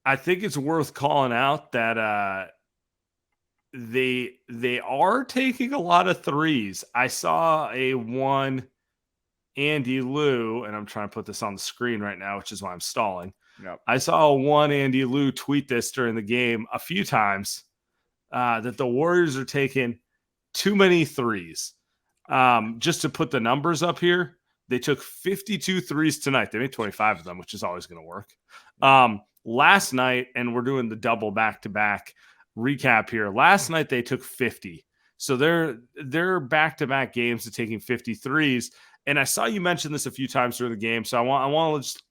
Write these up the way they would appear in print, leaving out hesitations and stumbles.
I think it's worth calling out that they are taking a lot of threes. I saw a one Andy Liu, and I'm trying to put this on the screen right now, which is why I'm stalling. Yep. I saw a one Andy Liu tweet this during the game a few times that the Warriors are taking too many threes. Just to put the numbers up here, they took 52 threes tonight. They made 25 of them, which is always going to work. Last night, and we're doing the double back-to-back recap here. Last night they took 50. So they're back-to-back games to taking 53s. And I saw you mention this a few times during the game. So I want to just,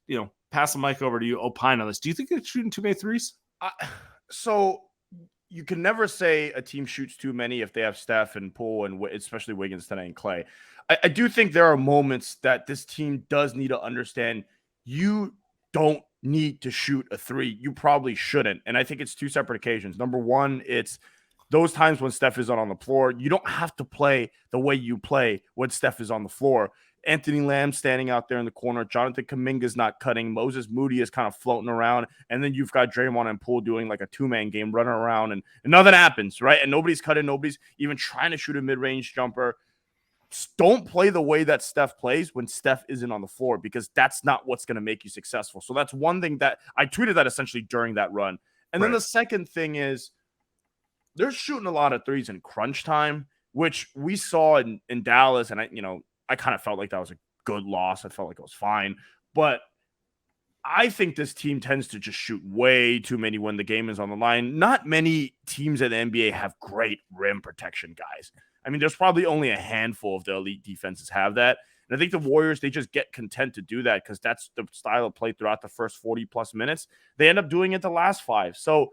pass the mic over to you, opine on this. Do you think they're shooting too many threes? So you can never say a team shoots too many if they have Steph and Poole and especially Wiggins tonight and Clay. I do think there are moments that this team does need to understand you don't need to shoot a three. You probably shouldn't. And I think it's two separate occasions. Number one, it's those times when Steph is on the floor. You don't have to play the way you play when Steph is on the floor. Anthony Lamb standing out there in the corner. Jonathan Kuminga's not cutting. Moses Moody is kind of floating around. And then you've got Draymond and Poole doing like a two-man game, running around, and nothing happens, right? And nobody's cutting. Nobody's even trying to shoot a mid-range jumper. Don't play the way that Steph plays when Steph isn't on the floor, because that's not what's going to make you successful. So that's one thing that I tweeted that essentially during that run. And then the second thing is they're shooting a lot of threes in crunch time, which we saw in Dallas. And I kind of felt like that was a good loss. I felt like it was fine. But I think this team tends to just shoot way too many when the game is on the line. Not many teams in the NBA have great rim protection guys. I mean, there's probably only a handful of the elite defenses have that. And I think the Warriors, they just get content to do that because that's the style of play throughout the first 40-plus minutes. They end up doing it the last 5. So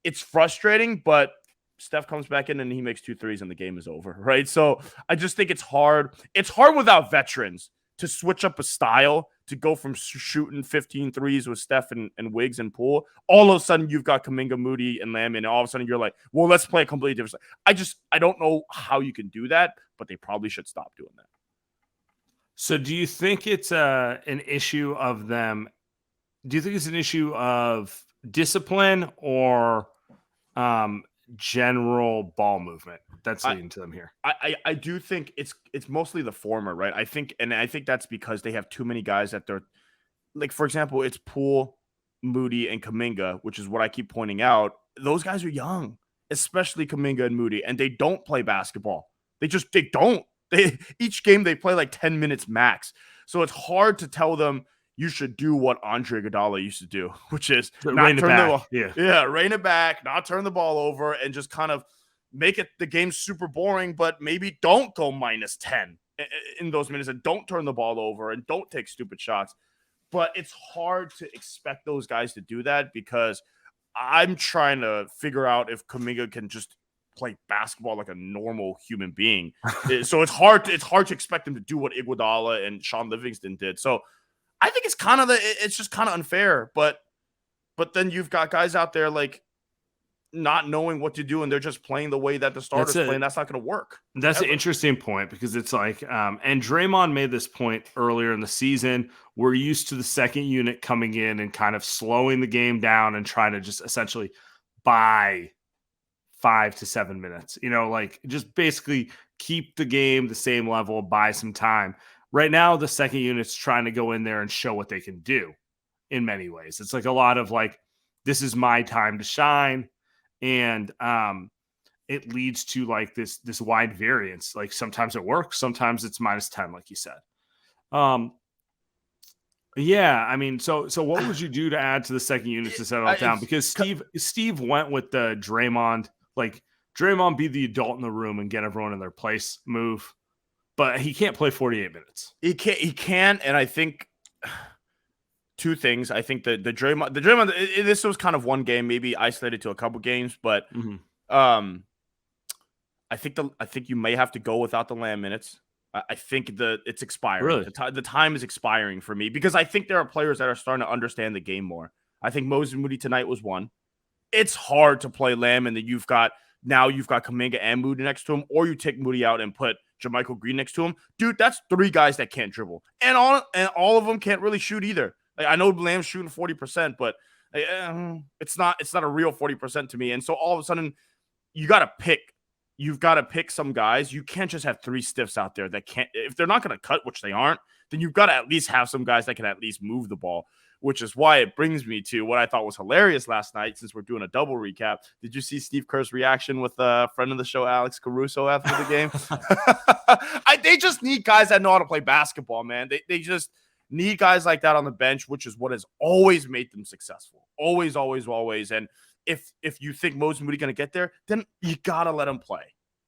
it's frustrating, but Steph comes back in and he makes 2 threes and the game is over, right? So I just think it's hard. It's hard without veterans to switch up a style, to go from shooting 15 threes with Steph and Wiggs and Poole. All of a sudden, you've got Kuminga, Moody, and Lamb, and all of a sudden you're like, well, let's play a completely different style. I don't know how you can do that, but they probably should stop doing that. So do you think it's an issue of them? Do you think it's an issue of discipline or general ball movement that's leading to them here? I do think it's mostly the former, right? I think that's because they have too many guys that they're like, for example, it's Poole, Moody, and Kuminga, which is what I keep pointing out. Those guys are young, especially Kuminga and Moody, and they don't play basketball. They don't. Each game they play like 10 minutes max. So it's hard to tell them you should do what Andre Iguodala used to do, which is rein it back. Rein it back, not turn the ball over, and just kind of make it the game super boring, but maybe don't go minus 10 in those minutes and don't turn the ball over and don't take stupid shots. But it's hard to expect those guys to do that because I'm trying to figure out if Kuminga can just play basketball like a normal human being. So it's hard to expect him to do what Iguodala and Sean Livingston did. So I think it's just kind of unfair. But then you've got guys out there like not knowing what to do, and they're just playing the way that the starters play, and that's not going to work. That's an interesting point because it's like, and Draymond made this point earlier in the season. We're used to the second unit coming in and kind of slowing the game down and trying to just essentially buy 5 to 7 minutes, like just basically keep the game the same level, buy some time. Right now, the second unit's trying to go in there and show what they can do in many ways. It's like a lot of like, this is my time to shine. And it leads to like this wide variance. Like sometimes it works, sometimes it's minus 10, like you said. Yeah, I mean, so what would you do to add to the second unit to settle it down? Because Steve went with the Draymond, like Draymond be the adult in the room and get everyone in their place move, but he can't play 48 minutes. He can't, and I think two things. I think the Draymond, this was kind of one game, maybe isolated to a couple games, but I think you may have to go without the Lamb minutes. I think it's expiring. Really? The time is expiring for me because I think there are players that are starting to understand the game more. I think Moses Moody tonight was one. It's hard to play Lamb and then you've got Kuminga and Moody next to him, or you take Moody out and put JaMychal Green next to him. Dude, that's 3 guys that can't dribble. And all of them can't really shoot either. Like, I know Lamb's shooting 40%, but It's not a real 40% to me. And so all of a sudden, you got to pick. You've got to pick some guys. You can't just have 3 stiffs out there that can't. If they're not going to cut, which they aren't, then you've got to at least have some guys that can at least move the ball. Which is why it brings me to what I thought was hilarious last night, since we're doing a double recap. Did you see Steve Kerr's reaction with a friend of the show, Alex Caruso, after the game? They just need guys that know how to play basketball, man. They just need guys like that on the bench, which is what has always made them successful. Always, always, always. And if you think Moses Moody going to get there, then you got to let him play.